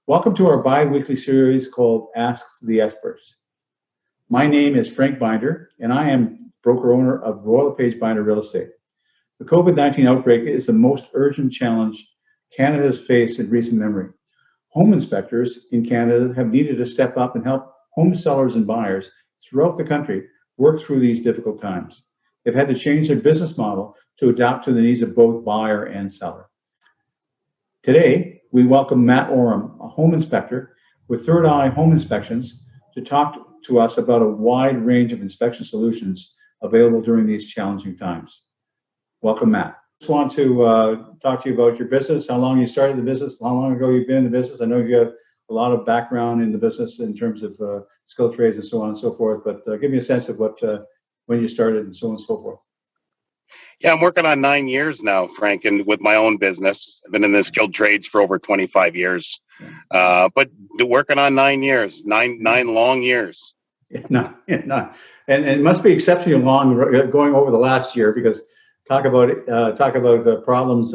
Welcome to our bi-weekly series called Ask the Experts. My name is Frank Binder, and I am broker-owner of Royal LePage Binder Real Estate. The COVID-19 outbreak is the most urgent challenge Canada has faced in recent memory. Home inspectors in Canada have needed to step up and help home sellers and buyers throughout the country work through these difficult times. They've had to change their business model to adapt to the needs of both buyer and seller. Today, we welcome Matt Awram, a home inspector with Third Eye Home Inspections, to talk to us about a wide range of inspection solutions available during these challenging times. Welcome, Matt. Just want to talk to you about your business, how long you started the business, how long ago you've been in the business. I know you have a lot of background in the business in terms of skilled trades and so on and so forth, but give me a sense of when you started and so on and so forth. Yeah, I'm working on 9 years now, Frank, and with my own business. I've been in the skilled trades for over 25 years, but working on 9 years, nine long years. And it must be exceptionally long going over the last year, because talk about problems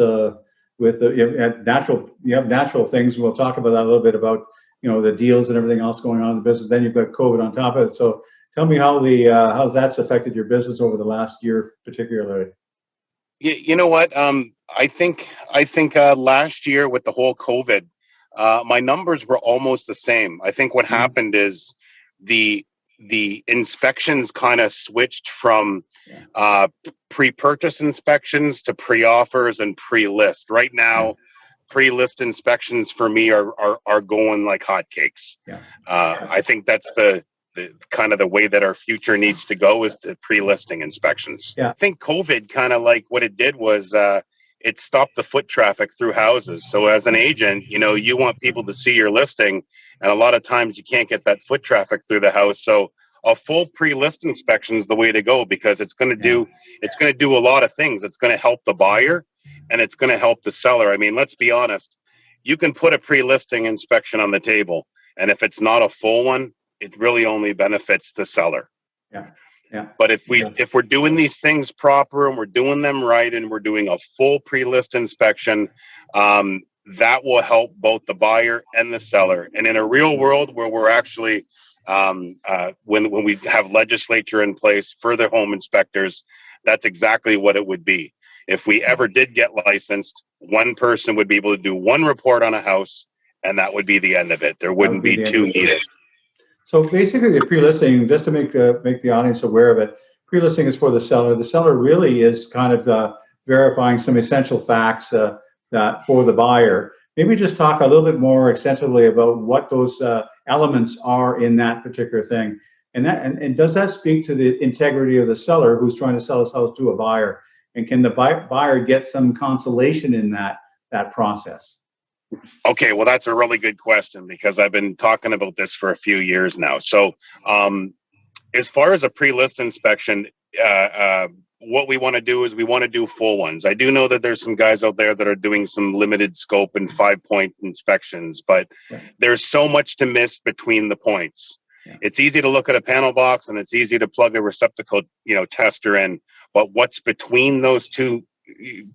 with you have natural things. We'll talk about that a little bit about the deals and everything else going on in the business. Then you've got COVID on top of it. So tell me how's that's affected your business over the last year, particularly. You know what? I think last year with the whole COVID, my numbers were almost the same. I think what happened is the inspections kind of switched from pre-purchase inspections to pre-offers and pre-list. Right now, pre-list inspections for me are going like hotcakes. I think that's the kind of the way that our future needs to go, is the pre-listing inspections. I think COVID kind of like what it did was it stopped the foot traffic through houses. So as an agent, you want people to see your listing, and a lot of times you can't get that foot traffic through the house. So a full pre-list inspection is the way to go, because it's going to do a lot of things. It's going to help the buyer and it's going to help the seller. I mean, let's be honest. You can put a pre-listing inspection on the table, and if it's not a full one, it really only benefits the seller. But if we're doing these things proper and we're doing them right and we're doing a full pre-list inspection, that will help both the buyer and the seller. And in a real world where we're actually when we have legislature in place for the home inspectors, that's exactly what it would be. If we ever did get licensed, one person would be able to do one report on a house, and that would be the end of it. There wouldn't be two needed. So basically, the pre-listing, just to make the audience aware of it, pre-listing is for the seller. The seller really is kind of verifying some essential facts that for the buyer. Maybe just talk a little bit more extensively about what those elements are in that particular thing, and does that speak to the integrity of the seller who's trying to sell his house to a buyer, and can the buyer get some consolation in that process? Okay, well, that's a really good question, because I've been talking about this for a few years now. So as far as a pre-list inspection, what we want to do is we want to do full ones. I do know that there's some guys out there that are doing some limited scope and 5-point inspections, but there's so much to miss between the points. It's easy to look at a panel box and it's easy to plug a receptacle, tester in, but what's between those two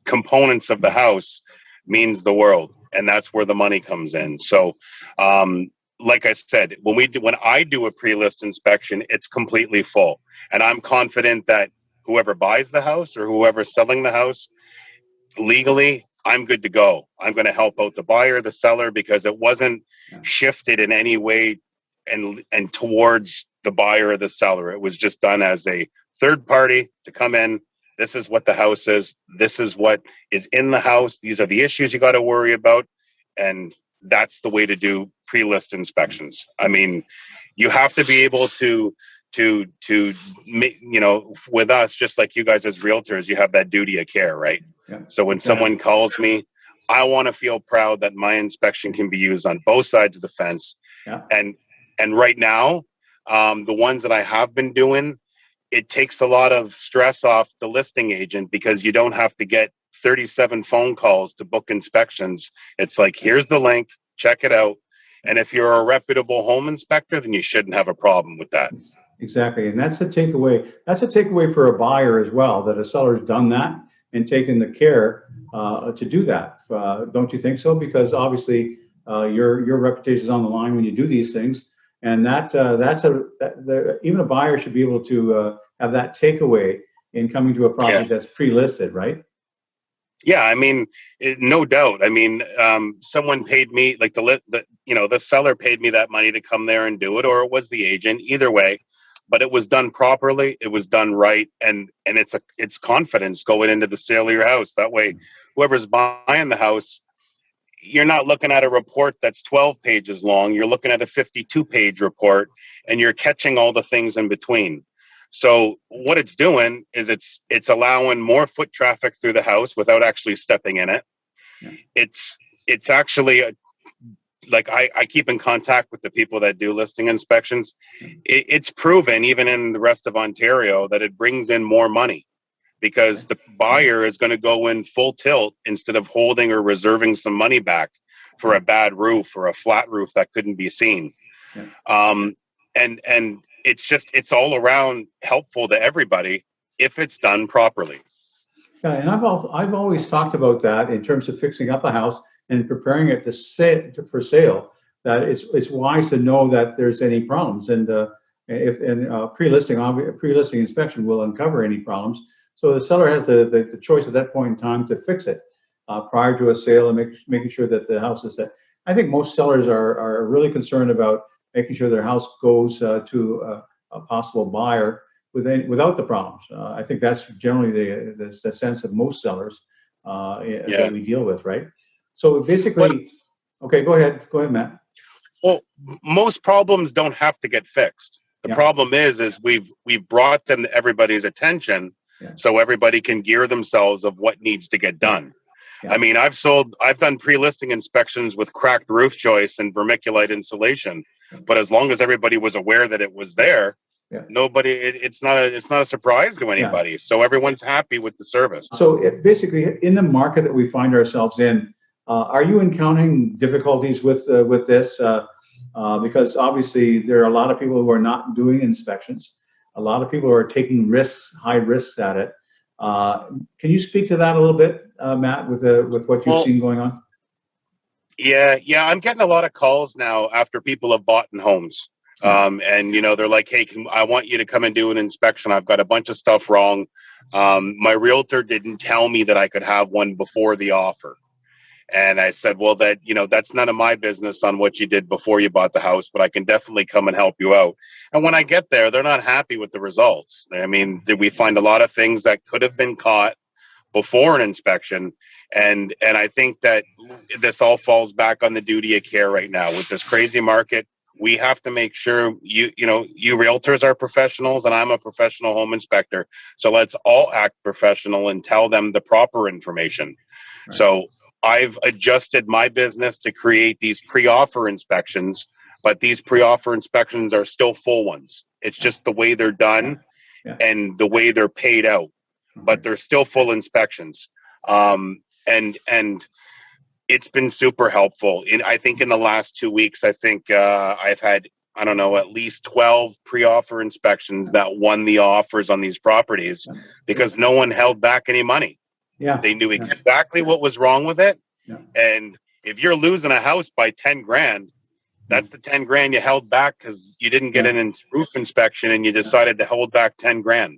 components of the house means the world, and that's where the money comes in. So like I said, when I do a pre-list inspection, it's completely full, and I'm confident that whoever buys the house or whoever's selling the house, legally, I'm good to go. I'm going to help out the buyer, the seller, because it wasn't shifted in any way and towards the buyer or the seller. It was just done as a third party to come in. This is what the house is. This is what is in the house. These are the issues you got to worry about. And that's the way to do pre-list inspections. I mean, you have to be able to with us, just like you guys as realtors, you have that duty of care, right? So when someone calls me, I want to feel proud that my inspection can be used on both sides of the fence. And right now, the ones that I have been doing, it takes a lot of stress off the listing agent, because you don't have to get 37 phone calls to book inspections. It's like, here's the link, check it out. And if you're a reputable home inspector, then you shouldn't have a problem with that. Exactly. And that's a takeaway. That's a takeaway for a buyer as well, that a seller's done that and taken the care to do that. Don't you think so? Because obviously Your reputation is on the line when you do these things, and even a buyer should be able to have that takeaway in coming to a property Yeah. that's pre-listed, right? Yeah, I mean, no doubt. I mean, someone paid me, like the seller paid me that money to come there and do it, or it was the agent. Either way, but it was done properly. It was done right, and it's confidence going into the sale of your house. That way, whoever's buying the house, you're not looking at a report that's 12 pages long. You're looking at a 52-page report, and you're catching all the things in between. So what it's doing is it's allowing more foot traffic through the house without actually stepping in it. Yeah. It's actually like I keep in contact with the people that do listing inspections. It's proven even in the rest of Ontario that it brings in more money because the buyer is going to go in full tilt instead of holding or reserving some money back for a bad roof or a flat roof that couldn't be seen. And it's all around helpful to everybody if it's done properly. Yeah, and I've always talked about that in terms of fixing up a house and preparing it for sale. That it's wise to know that there's any problems, and if pre-listing inspection will uncover any problems. So the seller has the choice at that point in time to fix it prior to a sale and making sure that the house is set. I think most sellers are really concerned about making sure their house goes to a possible buyer without the problems. I think that's generally the sense of most sellers that we deal with, right? So basically, okay, go ahead, Matt. Well, most problems don't have to get fixed. The problem is we've brought them to everybody's attention, so everybody can gear themselves of what needs to get done. I mean, I've done pre-listing inspections with cracked roof joists and vermiculite insulation, but as long as everybody was aware that it was there, it's not a surprise to anybody. So everyone's happy with the service. So basically, in the market that we find ourselves in, are you encountering difficulties with this? Because obviously there are a lot of people who are not doing inspections. A lot of people who are taking high risks at it. Can you speak to that a little bit, Matt, with what you've seen going on? Yeah, I'm getting a lot of calls now after people have bought in homes. And they're like, hey, I want you to come and do an inspection. I've got a bunch of stuff wrong. My realtor didn't tell me that I could have one before the offer. And I said, well, that's none of my business on what you did before you bought the house, but I can definitely come and help you out. And when I get there, they're not happy with the results. I mean, we find a lot of things that could have been caught before an inspection. And I think that this all falls back on the duty of care right now with this crazy market. We have to make sure you realtors are professionals and I'm a professional home inspector. So let's all act professional and tell them the proper information. Right. So I've adjusted my business to create these pre-offer inspections, but these pre-offer inspections are still full ones. It's just the way they're done and the way they're paid out, but they're still full inspections. And it's been super helpful. I think in the last 2 weeks, I've had, I don't know, at least 12 pre-offer inspections that won the offers on these properties because no one held back any money. Yeah, they knew exactly what was wrong with it. Yeah. And if you're losing a house by 10 grand, that's the 10 grand you held back because you didn't get an roof inspection and you decided to hold back 10 grand.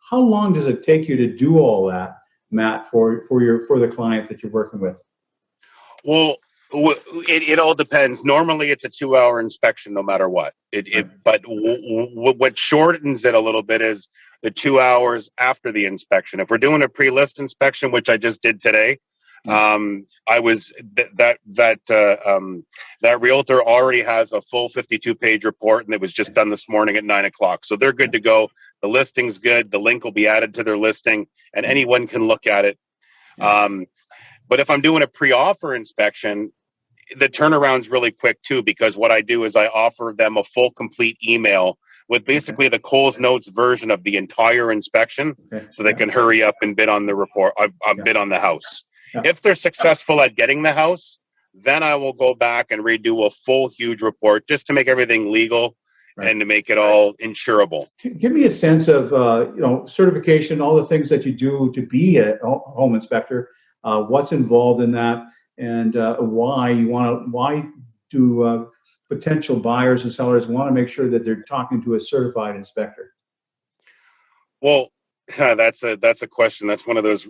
How long does it take you to do all that, Matt, for the client that you're working with? Well, it all depends. Normally, it's a 2-hour inspection, no matter what. But what shortens it a little bit is the 2 hours after the inspection. If we're doing a pre-list inspection, which I just did today, I was that realtor already has a full 52-page report, and it was just done this morning at 9 o'clock. So they're good to go. The listing's good. The link will be added to their listing, and anyone can look at it. But if I'm doing a pre-offer inspection, the turnaround's really quick too, because what I do is I offer them a full, complete email with basically the Coles Notes version of the entire inspection, so they can hurry up and bid on the report. Bid on the house. If they're successful at getting the house, then I will go back and redo a full, huge report just to make everything legal and to make it all insurable. Give me a sense of certification, all the things that you do to be a home inspector. What's involved in that, and why do potential buyers and sellers want to make sure that they're talking to a certified inspector? Well, that's a question. That's one of those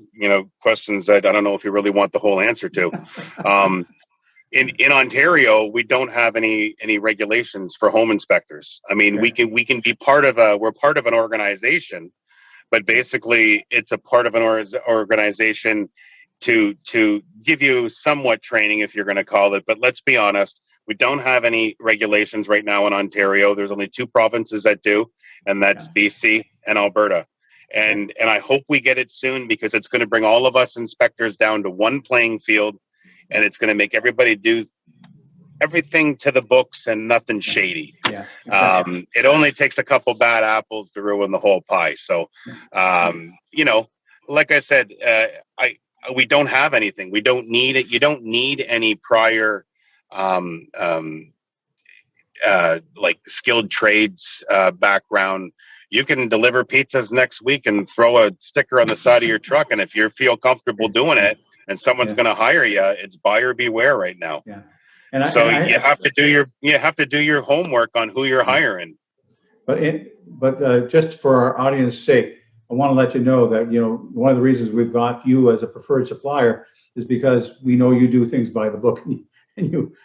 questions that I don't know if you really want the whole answer to. In Ontario, we don't have any regulations for home inspectors. I mean, Okay. we can be we're part of an organization, but basically it's a part of an organization to give you somewhat training, if you're going to call it. But let's be honest, we don't have any regulations right now in Ontario. There's only two provinces that do, and that's BC and Alberta. And I hope we get it soon, because it's going to bring all of us inspectors down to one playing field, and it's going to make everybody do everything to the books and nothing shady. Yeah, exactly. It only takes a couple bad apples to ruin the whole pie. So, like I said, we don't have anything. We don't need it. You don't need any prior like skilled trades background. You can deliver pizzas next week and throw a sticker on the side of your truck, and if you feel comfortable doing it and someone's going to hire you, it's buyer beware right now. Yeah. You have to do your homework on who you're hiring. But just for our audience's sake, I want to let you know that one of the reasons we've got you as a preferred supplier is because we know you do things by the book, and you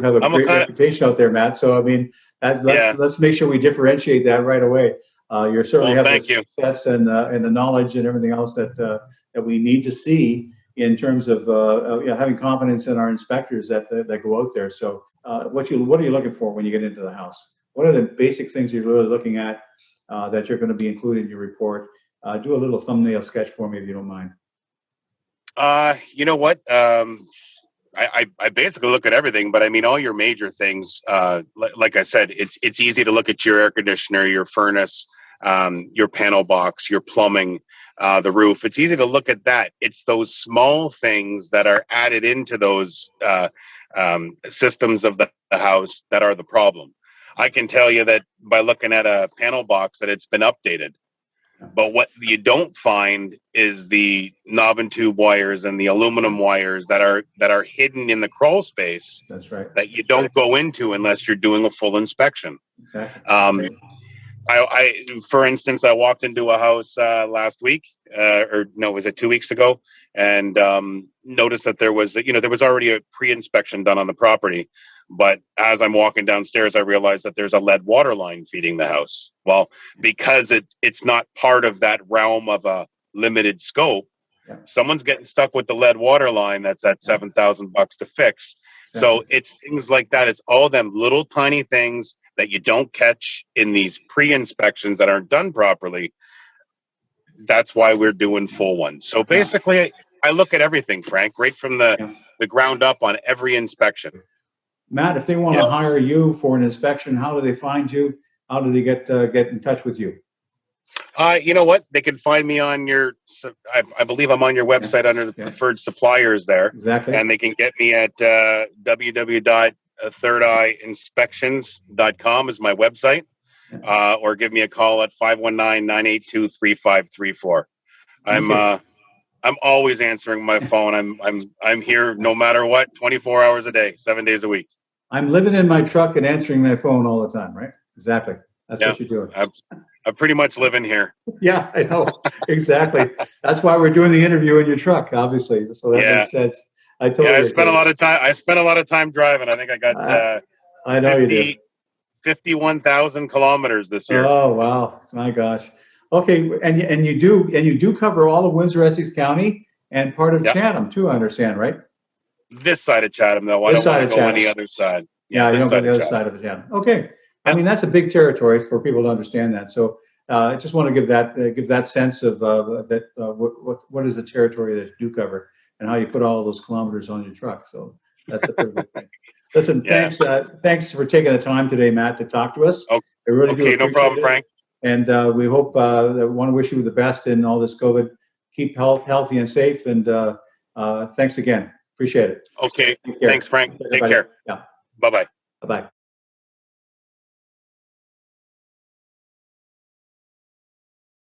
have a great reputation out there, Matt. So I mean, let's make sure we differentiate that right away. You certainly have the success and the knowledge and everything else that we need to see in terms of having confidence in our inspectors that go out there. So what are you looking for when you get into the house? What are the basic things you're really looking at that you're going to be including in your report? Do a little thumbnail sketch for me, if you don't mind. You know what? I basically look at everything, but I mean, all your major things, like I said, it's easy to look at your air conditioner, your furnace, your panel box, your plumbing, the roof. It's easy to look at that. It's those small things that are added into those systems of the house that are the problem. I can tell you that by looking at a panel box that it's been updated. But what you don't find is the knob and tube wires and the aluminum wires that are hidden in the crawl space. That's right. That you don't go into unless you're doing a full inspection. Exactly. For instance, I walked into a house last week, was it 2 weeks ago, and noticed that there was already a pre-inspection done on the property. But as I'm walking downstairs, I realized that there's a lead water line feeding the house. Well, because it's not part of that realm of a limited scope, someone's getting stuck with the lead water line that's at $7,000 to fix. So it's things like that. It's all them little tiny things that you don't catch in these pre-inspections that aren't done properly. That's why we're doing full ones. So basically, I look at everything, Frank, right from the ground up on every inspection. Matt, if they want to hire you for an inspection, how do they find you? How do they get in touch with you? You know what? They can find me on I believe I'm on your website under the preferred suppliers there. Exactly. And they can get me at www.thirdeyeinspections.com is my website. Or give me a call at 519-982-3534. I'm always answering my phone. I'm here no matter what, 24 hours a day, 7 days a week. I'm living in my truck and answering my phone all the time, right? Exactly. That's what you're doing. I pretty much live in here. Yeah, I know. Exactly. That's why we're doing the interview in your truck, obviously. So that makes sense. I spent a lot of time driving. I think I got 51,000 kilometers this year. Oh wow, my gosh. Okay, and you do cover all of Windsor, Essex County, and part of Chatham too. I understand, right? This side of Chatham, though. I don't want to go on the other side. Yeah, you don't go on the other side of Chatham. Okay. I mean, that's a big territory for people to understand that. So I just want to give that sense of what is the territory that you do cover and how you put all those kilometers on your truck. So that's a pretty good thing. Listen, thanks for taking the time today, Matt, to talk to us. I really do appreciate no problem, it. Frank. And we hope want to wish you the best in all this COVID. Keep healthy and safe. And thanks again. Appreciate it. Okay. Thanks, Frank. Take care. Yeah. Bye-bye. Bye-bye.